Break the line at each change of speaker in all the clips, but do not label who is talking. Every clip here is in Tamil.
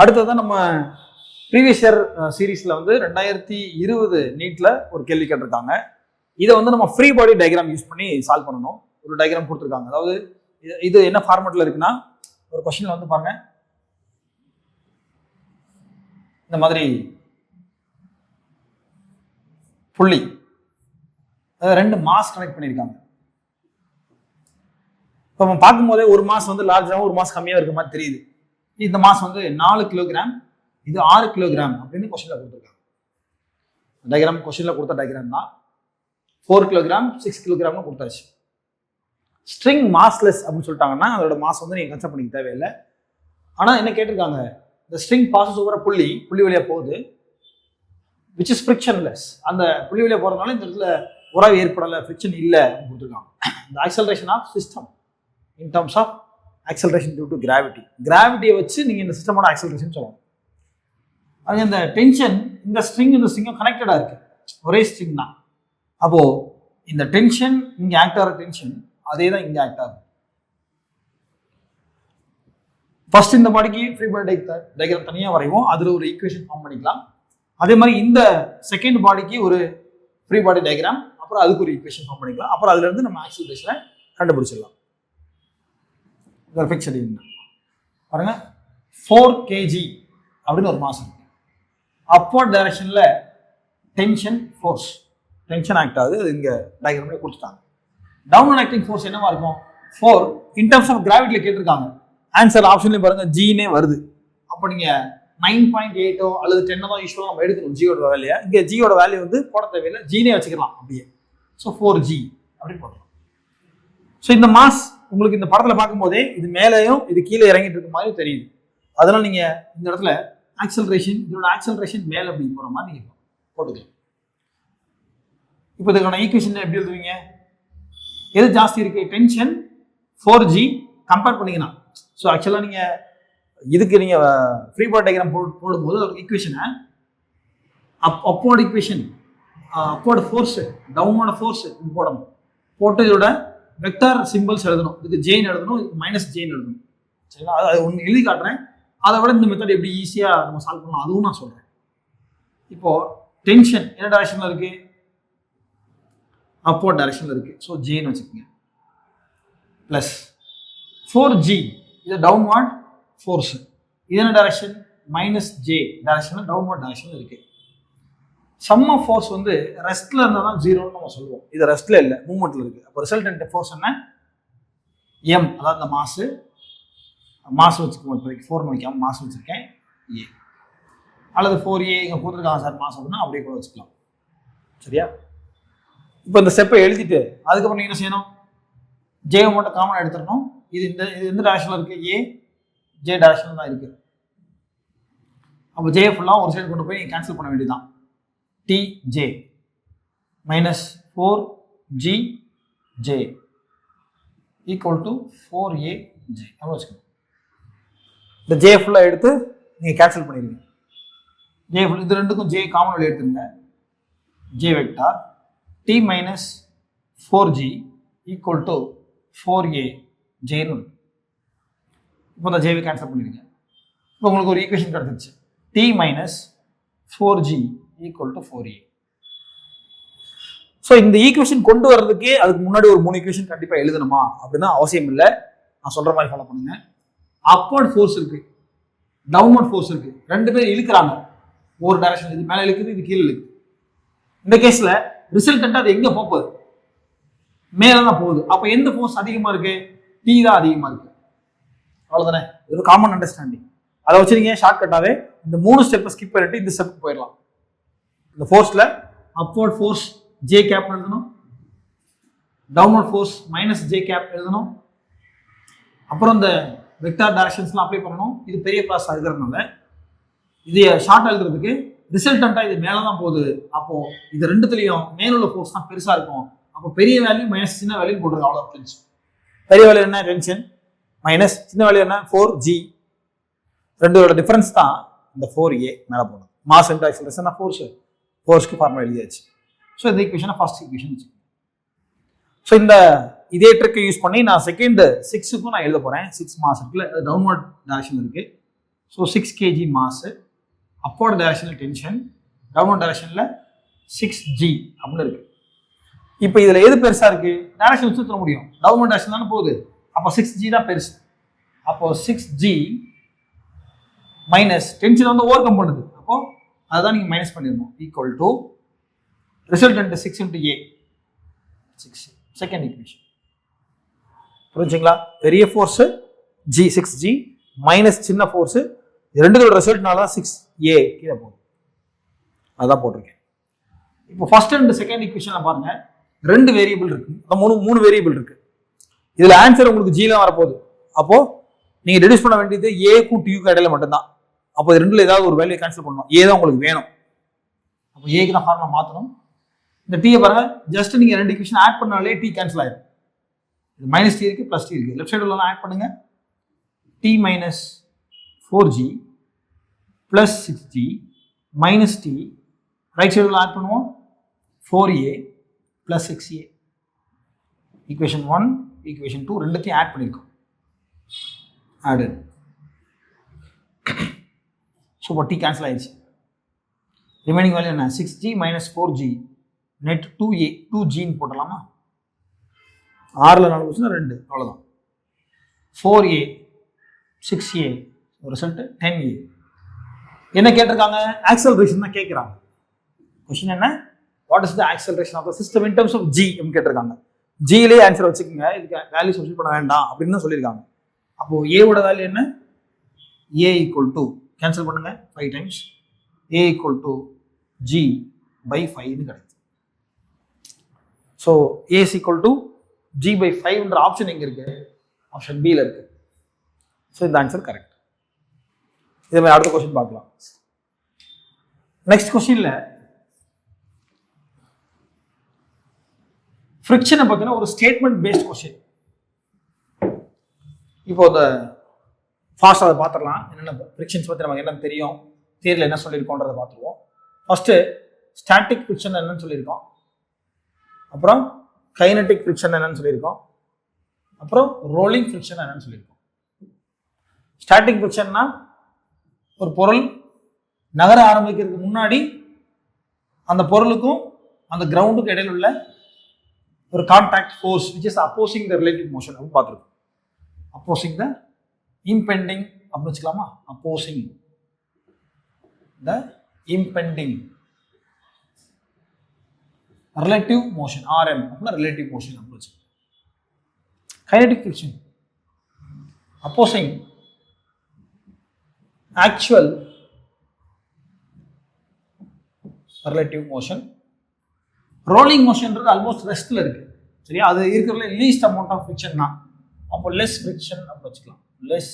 அடுத்ததான் நம்ம ப்ரீவியஸ் இயர் சீரீஸ்ல வந்து 2020 நீட்ல ஒரு கேள்வி கேட்டிருக்காங்க. இதை வந்து நம்ம ஃப்ரீ பாடி டயக்ராம் யூஸ் பண்ணி சால்வ் பண்ணணும். ஒரு டயக்ராம் கொடுத்துருக்காங்க. அதாவது இது என்ன ஃபார்மேட்ல இருக்குன்னா, ஒரு கொஸ்டின்ல வந்து பாருங்க, இந்த மாதிரி புள்ளி ரெண்டு மாஸ் கனெக்ட் பண்ணியிருக்காங்க. இப்போ நம்ம பார்க்கும்போதே ஒரு மாஸ் வந்து லார்ஜாகவும் ஒரு மாஸ் கம்மியாக இருக்க மாதிரி தெரியுது. இந்த மாஸ் வந்து 4 கிலோகிராம், இது 6 கிலோகிராம் அப்படின்னு கொஸ்டின்ல கொடுத்துருக்காங்க. டயக்ராம் கொஸ்டின்ல கொடுத்த டயக்ராம் தான். 4 கிலோகிராம் 6 கிலோகிராம்னு கொடுத்தாச்சு. ஸ்ட்ரிங் மாஸ்லெஸ் அப்படின்னு சொல்லிட்டாங்கன்னா அதோட மாஸ் வந்து நீங்க கன்சிடர் பண்ணிக்க தேவையில்லை. ஆனா என்ன கேட்டிருக்காங்க, இந்த ஸ்ட்ரிங் பாசஸ் ஓவர புள்ளி வழியா போகுது, விச் இஸ் ஃப்ரிக்ஷன்லெஸ். அந்த புள்ளி வழியா போறதுனால இந்த இடத்துல உறவு ஏற்படலை, ஃப்ரிக்ஷன் இல்லை அப்படின்னு கொடுத்துருக்காங்க. இந்த acceleration of system in terms of acceleration due to gravity. கிராவிட்டியை வச்சு நீங்க இந்த சிஸ்டமோட ஆக்சலரேஷன் சொல்லணும். அது இந்த டென்ஷன் இந்த ஸ்ட்ரிங்கும் கனெக்டடா இருக்கு, ஒரே ஸ்ட்ரிங் தான். அப்போ இந்த டென்ஷன் இங்க ஆக்ட் ஆகிற டென்ஷன் அதே தான் இங்க ஆக்ட் ஆகும். ஃபர்ஸ்ட் இந்த பாடிக்கு ஃப்ரீ பாடி டயக்ராம் தனியாக வரைவோம், அதில் ஒரு ஈக்குவேஷன் ஃபார்ம் பண்ணிக்கலாம். அதே மாதிரி இந்த செகண்ட் பாடிக்கு ஒரு ஃப்ரீ பாடி டயக்ராம், அப்புறம் அதுக்கு ஒரு ஈக்குவேஷன் ஃபார்ம் பண்ணிக்கலாம். அப்புறம் அதுல இருந்து நம்ம ஆக்சலரேஷனை கண்டுபிடிச்சிடலாம். பிக்சர் பாருங்க, 4 kg அப்படின்னு ஒரு மாஸ் இருக்கு. அப்வர்ட் டைரக்ஷன்ல டென்ஷன் ஃபோர்ஸ், டென்ஷன் ஆக்ட் ஆகுது. அது இங்க டயக்ராம்ல கொடுத்துட்டாங்க. டவுன்வர்ட் ஆக்டிங் ஃபோர்ஸ் என்னவா இருக்கும்? 4 இன் டர்ம்ஸ் ஆஃப் கிராவிட்டில கேட்டிருக்காங்க. ஆன்சர் ஆப்ஷன்லயும் பாருங்க ஜினே வருது. அப்போ நீங்க 9.8 அல்லது 10 தான் யூஸ்வலாக நம்ம எடுக்கணும் ஜியோட வேல்யூ. இங்கே ஜியோட வேல்யூ வந்து போட தேவையில்லை, ஜீனே வச்சுக்கலாம் அப்படியே. ஸோ 4g அப்படின்னு போடலாம். ஸோ இந்த மாஸ் உங்களுக்கு இந்த படத்தில் பார்க்கும்போதே இது மேலேயும் இது கீழே இறங்கிட்டு இருக்க மாதிரி தெரியுது. அதனால நீங்க இந்த இடத்துல ஆக்சலரேஷன், இதோட ஆக்சலரேஷன் மேலே அப்படி போற மாதிரி நீங்க போட்டுக்கலாம். இப்போ இதுக்கான ஈக்குவேஷன் எப்படி எழுதுவீங்க? எது ஜாஸ்தி இருக்கு? டென்ஷன் 4g கம்பேர் பண்ணீங்கன்னா. ஸோ ஆக்சுவலாக நீங்க இதுக்கு நீங்க ஃப்ரீ பாடி டயக்ராம் போடும்போது ஒரு ஈக்குவேஷனை upward equation, upward force, downward force போடணும். போட்டு இதோட வெக்டார் சிம்பிள்ஸ் எழுதணும். இதுக்கு ஜெயின் எழுதணும், இதுக்கு மைனஸ் ஜெயின் எழுதணும். சரிங்களா? அது ஒன்று எழுதி காட்டுறேன். அதை விட இந்த மெத்தட் எப்படி ஈஸியா நம்ம சால்வ் பண்ணலாம் அதுவும் நான் சொல்றேன். இப்போ டென்ஷன் என்ன டைரக்ஷன்ல இருக்கு? அப்வர்ட் டைரக்ஷன்ல இருக்கு. ஸோ ஜெயின் வச்சுக்கோங்க. பிளஸ் 4g இது டவுன்வர்ட் ஃபோர்ஸ். இது என்ன டைரக்ஷன்? மைனஸ் ஜே டைரக்ஷன்ல டவுன்வர்ட் டைரக்ஷன்ல இருக்கு. சம் ஆஃப் ஃபோர்ஸ் வந்து ரெஸ்ட்ல இருந்தா தான் ஜீரோன்னு நம்ம சொல்லுவோம். இது ரெஸ்ட்ல இல்லை, மூவ்மெண்ட்ல இருக்கு. அப்போ ரிசல்டன்ட் ஃபோர்ஸ் என்ன? எம், அதாவது இந்த மாஸ் வச்சுக்கோங்க. இப்போதைக்கு 4 வைக்காம மாஸ் வச்சிருக்கேன், ஏ. அல்லது 4a இங்க கொடுத்துருக்காங்க சார் மாஸ் அப்படின்னா அப்படியே கூட வச்சுக்கலாம். சரியா? இப்போ இந்த ஸ்டெப்பை எழுதிட்டு அதுக்கப்புறம் நீங்க என்ன செய்யணும்? ஜே மட்டும் காமன் எடுத்துடணும். இது எந்த டைரக்ஷன்ல இருக்கு? ஏ ஜே டைரக்ஷன் தான் இருக்கு. அப்போ ஜே ஃபுல்லாக ஒரு சைடு கொண்டு போய் நீங்க கேன்சல் பண்ண வேண்டியதுதான். TJ minus 4GJ equal to 4AJ. இந்த J ஃபுல்லாக எடுத்து நீங்க கேன்சல் பண்ணிடுங்க. J ஃபுல் இது ரெண்டுக்கும் J காமன் வெளியே எடுத்துருங்க. J vector T minus 4G equal to 4AJ. இப்போ இந்த J கேன்சல் பண்ணிடுங்க. இப்போ உங்களுக்கு ஒரு ஈக்குவேஷன் கிடைச்சிருச்சு. T minus 4G equal to 4a. So இந்த ஈக்குவேஷன் கொண்டு வர்றதுக்கே அதுக்கு முன்னாடி ஒரு 3 ஈக்குவேஷன் கண்டிப்பாக எழுதணுமா அப்படின்னா அவசியம் இல்லை. நான் சொல்ற மாதிரி ஃபாலோ பண்ணுங்க. அப்வர்ட் ஃபோர்ஸ் இருக்கு, டவுன்வர்ட் ஃபோர்ஸ் இருக்கு. ரெண்டு பேரும் இழுக்கிறாங்க ஒரு டைரக்ஷன். இது மேலே இழுக்குது, இது கீழே இழுக்குது. இந்த கேஸ்ல ரிசல்டன்ட் அது எங்க போகுது? மேலே தான் போகுது. அப்போ எந்த ஃபோர்ஸ் அதிகமா இருக்கு? T தான் அதிகமா இருக்கு. அவ்வளவுதானே? இது காமன் அண்டர்ஸ்டாண்டிங். அதை வச்சு நீங்க ஷார்ட்கட்டாவே இந்த 3 ஸ்டெப்பை ஸ்கிப் பண்ணிட்டு இந்த ஸ்டெப் போயிடலாம். இந்த ஃபோர்ஸ்ல அப்வர்ட் ஃபோர்ஸ் ஜே கேப் எழுதணும், downward force minus J cap எழுதணும். அப்புறம் இந்த வெக்டார் டைரக்ஷன்ஸ்லாம் அப்ளை பண்ணணும். இது பெரிய கிளாஸ் இருக்கிறதுனால இது ஷார்ட் எழுதுறதுக்கு ரிசல்டண்டா இது மேலே தான் போகுது. அப்போ இது ரெண்டுத்துலையும் மேலுள்ள ஃபோர்ஸ் தான் பெருசா இருக்கும். அப்போ பெரிய வேல்யூ மைனஸ் சின்ன வேல்யூ போட்டுருக்கு. அவ்வளோ டென்ஷன். பெரிய வேல்யூ என்ன? டென்ஷன் மைனஸ் சின்ன வேல்யூ என்ன? 4g. ரெண்டோட டிஃபரன்ஸ் தான் இந்த 4a மேலே போகணும். மாஸ் இன்டு ஆக்சலரேஷன் ஃபோர்ஸ்க்கு ஃபார்முலா எழுதியாச்சு. ஸோ இந்த ஈக்குவேஷனை ஃபர்ஸ்ட் ஈக்குவேஷன் வச்சுக்கோங்க. ஸோ இந்த இதே ட்ரிக்கை யூஸ் பண்ணி நான் செகண்ட் 6க்கும் நான் எழுத போறேன். 6 மாஸ் இருக்குல்ல, அது டவுன்வர்ட் டைரக்ஷன் இருக்கு. ஸோ 6 kg மாஸ், அப்போர்ட் டைரக்ஷனில் டென்ஷன், டவுன்வர்ட் டைரக்ஷனில் 6g அப்படின்னு இருக்கு. இப்போ இதில் எது பெருசாக இருக்கு? டைரக்ஷன் வச்சு சொல்ல முடியும். டவுன்வர்ட் டைரக்ஷன் தானே போகுது, அப்போ 6g தான் பெருசு. அப்போ 6g மைனஸ் டென்ஷன் வந்து ஓவர் கம் பண்ணுது, அப்போ அதுதான் நீங்கள் மைனஸ் பண்ணிடணும். Equal to resultant 6 into a 6, second equation. புரிஞ்சுங்களா? பெரிய ஃபோர்ஸு g 6g மைனஸ் சின்ன ஃபோர்ஸு, ரெண்டுதோட ரிசல்ட்னால தான் 6a கீழே போகுது, அதான் போட்டிருக்கேன். இப்போ ஃபர்ஸ்ட் அண்ட் செகண்ட் ஈக்குவேஷன்ல பாருங்க, ரெண்டு வேரியபிள் இருக்கு, மூணு வேரியபிள் இருக்கு. இதுல ஆன்சர் உங்களுக்கு ஜில வரப்போகுது. அப்போ நீங்க ரெடியூஸ் பண்ண வேண்டியது ஏக்கும் டியூக்கும் இடையில மட்டும்தான். அப்போ இது ரெண்டுல ஏதாவது ஒரு வேல்யூ கேன்சல் பண்ணணும். ஏ தான் உங்களுக்கு வேணும், அப்போ ஏக்கு தான் ஃபார்முலா மாற்றணும். இந்த டீயை பாருங்க, ஜஸ்ட் நீங்க ரெண்டு ஈக்குவேஷன் ஆட் பண்ணாலே டி கேன்சல் ஆயிடும். இது மைனஸ் டி இருக்கு, பிளஸ் டி இருக்கு. லெஃப்ட் சைடு உள்ள ஆட் பண்ணுங்க. T minus 4g plus 6g minus T, right side உள்ள ஆட் பண்ணுவோம் 4a plus 6a. Equation 1 equation 2 ரெண்டுத்தையும் ஆட் பண்ணியிருக்கோம். ஆடு சூப்பர், டி கேன்சல் ஆயிடுச்சு. ரிமைனிங் வேல்யூ என்ன? 6g minus 4g net 2a 2gன்னு போட்டலாமா? 6ல் 4 வச்சுன்னா 2, அவ்வளோதான். 4a 6a result 10a. என்ன கேட்டிருக்காங்க? ஆக்சலரேஷன் தான் கேட்குறாங்க. கொஸ்டின் என்ன? What is the acceleration of the system in terms of G கேட்டிருக்காங்க. ஜிலே ஆன்சர் வச்சுக்கோங்க, இதுக்கு வேல்யூ சப்ஸ்டிட் பண்ண வேண்டாம் அப்படின்னு தான் சொல்லியிருக்காங்க. அப்போ ஏவோட வேல்யூ என்ன? ஏ ஈக்குவல் டு கேன்சல் பண்ணுங்க 5 times, A equal to g by 5ன்னு கிடைக்கும். So A equal to g by 5ன்ற ஆப்ஷன் எங்க இருக்கு? ஆப்ஷன் பியில் இருக்கு. ஸோ இந்த ஆன்சர் கரெக்ட். இதே மாதிரி அடுத்த கொஸ்டின் பார்க்கலாம். நெக்ஸ்ட் கொஸ்டின்ல ஃப்ரிக்ஷனை பார்த்தீங்கன்னா ஒரு ஸ்டேட்மெண்ட் பேஸ்ட் கொஸ்டின். இப்போ இந்த ஃபாஸ்ட் அதை பார்த்துடலாம். என்னென்ன ஃப்ரிக்ஷன்ஸ் பற்றி நமக்கு என்னென்னு தெரியும், தியரியில் என்ன சொல்லியிருக்கோன்றதை பார்த்துருவோம். ஃபர்ஸ்ட் ஸ்டாட்டிக் ஃப்ரிக்ஷன் என்னன்னு சொல்லியிருக்கோம், அப்புறம் கைனட்டிக் ஃப்ரிக்ஷன் என்னன்னு சொல்லியிருக்கோம், அப்புறம் ரோலிங் ஃப்ரிக்ஷன் என்னன்னு சொல்லியிருக்கோம். ஸ்டாட்டிக் ஃப்ரிக்ஷன்னா ஒரு பொருள் நகர ஆரம்பிக்கிறதுக்கு முன்னாடி அந்த பொருளுக்கும் அந்த கிரவுண்டுக்கும் இடையில உள்ள ஒரு contact force which is opposing the relative motion அப்படின்னு பார்த்துருக்கோம். opposing the impending அப்படின்னு வச்சுக்கலாமா? opposing the impending relative motion RM அப்படின்னா relative motion அப்படின்னு வச்சுக்கலாம். kinetic friction opposing actual relative motion. Rolling மோஷன்றது ஆல்மோஸ்ட் ரெஸ்ட்ல இருக்கு, சரியா? அது இருக்கிறதுல லீஸ்ட் அமௌண்ட் ஆஃப் ஃப்ரிக்ஷன் தான். அப்போ லெஸ் ஃப்ரிக்ஷன் அப்படின்னு வச்சுக்கலாம். லெஸ்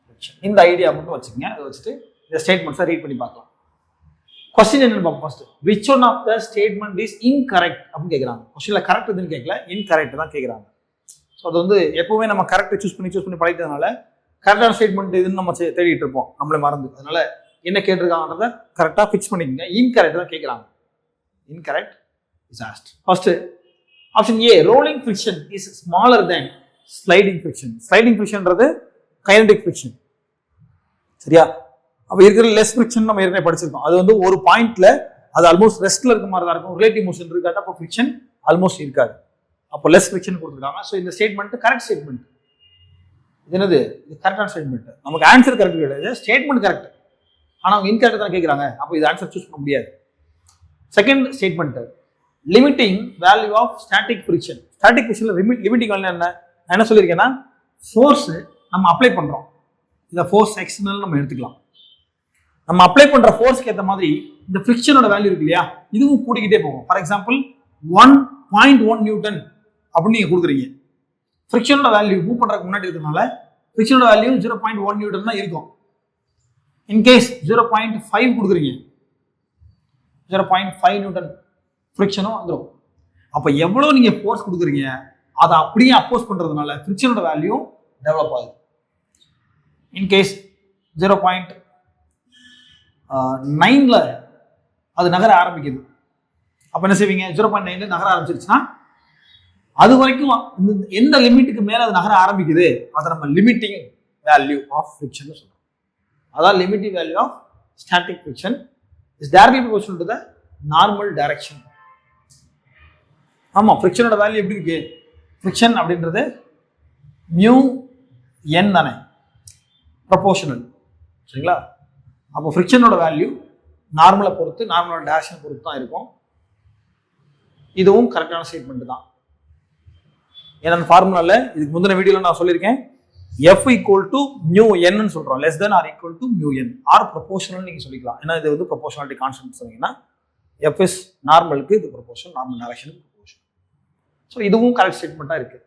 ஃப்ரிக்ஷன் இந்த ஐடியா மட்டும் வச்சுக்கோங்க. அதை வச்சுட்டு இந்த ஸ்டேட்மெண்ட்ஸை ரீட் பண்ணி பார்க்கலாம். கொஸ்டின் என்னன்னு பார்ப்போம். First which one of the statement is incorrect அப்படின்னு கேட்குறாங்க. கொஸ்டின்ல கரெக்ட் இதுன்னு கேட்கல, இன்கரெக்ட் தான் கேட்குறாங்க. ஸோ அது வந்து எப்பவுமே நம்ம கரெக்டை சூஸ் பண்ணி பழகிட்டதுனால கரெக்டான ஸ்டேட்மெண்ட் இதுன்னு நம்ம தேடிட்டு இருப்போம், நம்மளே மறந்து. அதனால என்ன கேட்டிருக்காங்கன்றத கரெக்டாக ஃபிக்ஸ் பண்ணிக்கோங்க. இன்கரெக்ட் தான் கேட்குறாங்க. Incorrect is asked. First, option A, rolling friction is smaller than sliding friction. Sliding friction ன்றது kinetic friction. சரியா? அப்ப இருக்கிற less friction நம்ம ஏற்கனவே படிச்சிருக்கோம். அது வந்து ஒரு பாயிண்ட்ல அது ஆல்மோஸ்ட் ரெஸ்ட்ல இருக்க மாதிரி தான் இருக்கும். ரிலேட்டிவ் மோஷன் இருக்காது, அப்போ friction ஆல்மோஸ்ட் இருக்காது. அப்போ less friction கொடுத்துருக்காங்க. ஸோ இந்த ஸ்டேட்மெண்ட் கரெக்ட் ஸ்டேட்மெண்ட். இது என்னது? இது கரெக்டான ஸ்டேட்மெண்ட். நமக்கு ஆன்சர் கரெக்ட் கிடையாது, ஸ்டேட்மெண்ட் கரெக்ட். ஆனா அவங்க இன்கரெக்ட் தான் கேட்குறாங்க. அப்போ இது ஆன்சர் சூஸ் பண்ண முடியாது. Second statement, limiting value of static friction. Static ஃப்ரிக்ஷன்ல லிமிட்டிங் வேல்யூ என்ன? நான் என்ன சொல்லியிருக்கேன்னா, ஃபோர்ஸ் நம்ம அப்ளை பண்றோம், இந்த ஃபோர்ஸ் எக்ஸ்டர்னல் நம்ம எடுத்துக்கலாம். நம்ம அப்ளை பண்ற ஃபோர்ஸ்க்கு ஏற்ற மாதிரி இந்த ஃப்ரிக்ஷனோட வேல்யூ இருக்கு இல்லையா, இதுவும் கூடிக்கிட்டே போகும். ஃபார் எக்ஸாம்பிள் 1.1 நியூட்டன் அப்படின்னு நீங்க கொடுக்குறீங்க. ஃப்ரிக்ஷனோட வேல்யூ மூவ் பண்றதுக்கு முன்னாடி இருக்கிறதுனால ஃப்ரிக்ஷனோட வேல்யூ 0.1 நியூட்டன் தான் இருக்கும். இன்கேஸ் 0.5 கொடுக்குறீங்க, 0.5 நியூட்டன் ஃப்ரிக்ஷனும் வந்துடும். அப்போ எவ்வளோ நீங்கள் ஃபோர்ஸ் கொடுக்குறீங்க அதை அப்படியே அப்போஸ் பண்ணுறதுனால ஃப்ரிக்ஷனோட வேல்யூ டெவலப் ஆகுது. இன்கேஸ் 0.9ல் அது நகர ஆரம்பிக்குது, அப்போ என்ன செய்வீங்க? 0.9ல நகர ஆரம்பிச்சிருச்சுன்னா அது வரைக்கும் எந்த லிமிட்டுக்கு மேலே அது நகர ஆரம்பிக்குது அதை நம்ம லிமிட்டிங் வேல்யூ ஆஃப் ஃப்ரிக்ஷன் சொல்றோம். அதான் limiting value of static friction is directly proportional to the normal direction. ஆமாம், ஃப்ரிக்ஷனோட வேல்யூ எப்படி இருக்கு? ஃப்ரிக்ஷன் அப்படின்றது மியூ என் தானே, ப்ரொபோர்ஷனல், சரிங்களா? அப்போ ஃப்ரிக்ஷனோட வேல்யூ நார்மலை பொறுத்து, நார்மலோட டைரக்ஷனை பொறுத்து தான் இருக்கும். இதுவும் கரெக்டான ஸ்டேட்மெண்ட் தான். ஏன்னா அந்த ஃபார்முலாவில் இதுக்கு முந்தின வீடியோவில் நான் சொல்லியிருக்கேன், F ஈக்குவல் டு மியூ என்னு சொல்கிறோம், less than or equal to mu N, or proportional நீங்கள் சொல்லிக்கலாம். ஏன்னா இது வந்து ப்ரொபோஷனாலிட்டி கான்ஸ்டன்ட் சொன்னீங்கன்னா F இஸ் நார்மலுக்கு இது ப்ரொபோஷன், நார்மல் டைரக்ஷனுக்கு ப்ரொபோஷன். ஸோ இதுவும் கரெக்ட் ஸ்டேட்மெண்ட்டாக இருக்குது.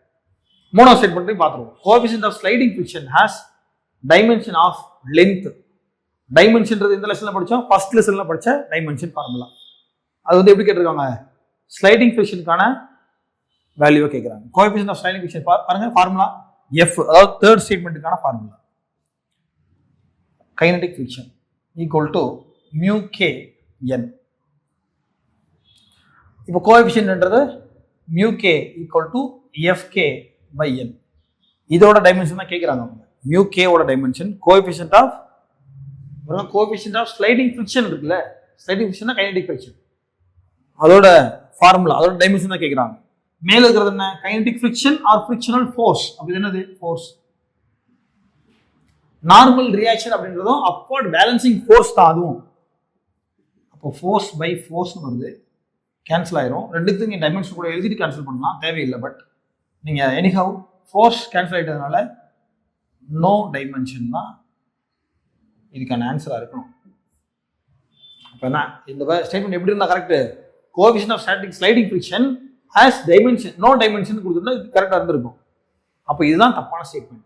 மூணாவது ஸ்டேட்மெண்ட்டையும் பார்த்துருவோம். Coefficient of sliding friction has dimension of length. டைமென்ஷன்றது இந்த லெசனில் படித்தோம், ஃபர்ஸ்ட் லெசனில் படித்த டைமென்ஷன் ஃபார்முலா. அது வந்து எப்படி கேட்டிருக்காங்க? ஸ்லைடிங் ஃபிரிக்ஷனுக்கான வேல்யூவை கேட்குறாங்க. கோஎஃபிஷியன்ட் ஆஃப் ஸ்லைடிங் ஃபிரிக்ஷன் பாருங்க, ஃபார்முலா F, அதாவது தேர்ட் ஸ்டேட்மெண்ட்டுக்கான formula. Kinetic friction equal to mu K N. இப்போ கோஎஃபிஷியன்ட்ன்றது mu K equal to F K by N. இதோட டைமென்ஷன் தான் கேட்குறாங்க. மியூ கேவோட dimension, coefficient of sliding friction இருக்குல்ல, ஸ்லைடிங் ஃபிரிக்ஷன் கைனடிக் ஃபிரிக்ஷன், அதோட ஃபார்முலா, அதோட டைமென்ஷன் தான் கேட்குறாங்க. மேல இருக்கிறது என்ன? Kinetic friction or frictional force. அப்படி என்னது? ஃபோர்ஸ். நார்மல் ரியாக்ஷன் அப்படின்றதும் அப்வர்ட் பேலன்சிங் ஃபோர்ஸ் தான் அதுவும். அப்போ ஃபோர்ஸ் பை ஃபோர்ஸ் வருது, கேன்சல் ஆயிரும். ரெண்டுத்துக்கு நீங்கள் டைமென்ஷன் கூட எழுதிட்டு கேன்சல் பண்ணலாம், தேவையில்லை. பட் நீங்கள் எனிஹவ் ஃபோர்ஸ் கேன்சல் ஆகிட்டதுனால நோ டைமென்ஷன் தான் இதுக்கான ஆன்சராக இருக்கணும். அப்போ என்ன இந்த ஸ்டேட்மெண்ட் எப்படி இருந்தால் correct? Coefficient of static sliding friction has dimension, no dimension கொடுத்துருந்தா இது கரெக்டாக இருந்திருக்கும். அப்போ இதுதான் தப்பான ஸ்டேட்மெண்ட்.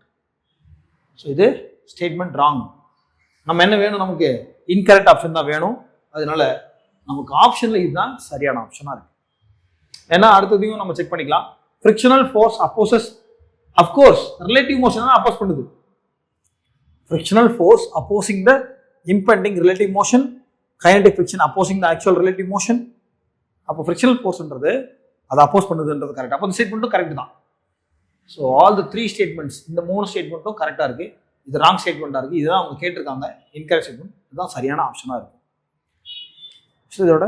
ஸோ இது ஸ்டேட்மெண்ட் ராங். நம்ம என்ன வேணும்? நமக்கு இன்கரெக்ட் ஆப்ஷன் தான் வேணும். அதனால நமக்கு ஆப்ஷனில் இதுதான் சரியான ஆப்ஷனாக இருக்கு. ஏன்னா அடுத்ததையும் நம்ம செக் பண்ணிக்கலாம். Frictional force opposes, of course relative motion தான் அப்போஸ் பண்ணுது. Frictional force opposing the impending relative motion, kinetic friction opposing the actual relative motion. அப்போ ஃப்ரிக்ஷனல் ஃபோர்ஸ்ன்றது அதை அப்போஸ் பண்ணுதுன்றது கரெக்ட். அப்போ இந்த ஸ்டேட்மெண்ட்டும் கரெக்ட் தான். ஸோ ஆல் த 3 ஸ்டேட்மெண்ட்ஸ், இந்த 3 ஸ்டேட்மெண்ட்டும் கரெக்டாக இருக்குது. இது ராங் ஸ்டேட்மெண்ட்டாக இருக்குது. இதுதான் அவங்க கேட்டிருக்காங்க இன்கரெக்ட் ஸ்டேட்மெண்ட். இதுதான் சரியான ஆப்ஷனாக இருக்கும். ஸோ இதோட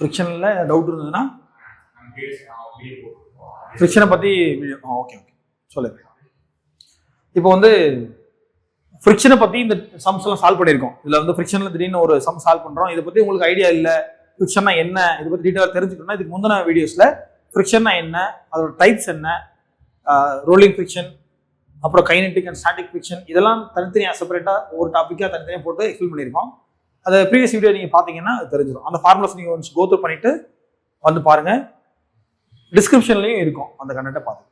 ஃப்ரிக்ஷனில் டவுட் இருந்ததுன்னா ஃப்ரிக்ஷனை பற்றி ஓகே சொல்லுங்க. இப்போ வந்து ஃப்ரிக்ஷனை பற்றி இந்த சம்ஸ் எல்லாம் சால்வ் பண்ணியிருக்கோம். இதில் வந்து ஃப்ரிக்ஷனில் திடீர்னு ஒரு சம் சால்வ் பண்ணுறோம். இதை பற்றி உங்களுக்கு ஐடியா இல்லை, ஃப்ரிக்ஷன்னா என்ன, இதை பற்றி டீட்டெயிலாக தெரிஞ்சுக்கணும்னா இதுக்கு முந்தின வீடியோஸில் ஃப்ரிக்ஷன்னா என்ன, அதோட டைப்ஸ் என்ன, ரோலிங் ஃப்ரிக்ஷன், அப்புறம் கைனடிக் அண்ட் ஸ்டாட்டிக் ஃப்ரிக்ஷன், இதெல்லாம் தனித்தனியாக செப்பரேட்டாக ஒரு டாப்பிக்காக தனித்தனியாக போட்டு எக்ஸ்பிளைன் பண்ணியிருக்கோம். அதை ப்ரீவியஸ் வீடியோ நீங்கள் பார்த்தீங்கன்னா அது தெரிஞ்சிடும். அந்த ஃபார்முலாஸ் நீங்கள் ஒன்ஸ் கோத்ரூ பண்ணிவிட்டு வந்து பாருங்கள். டிஸ்கிரிப்ஷன்லையும் இருக்கும் அந்த கண்டென்ட்டை பார்த்து.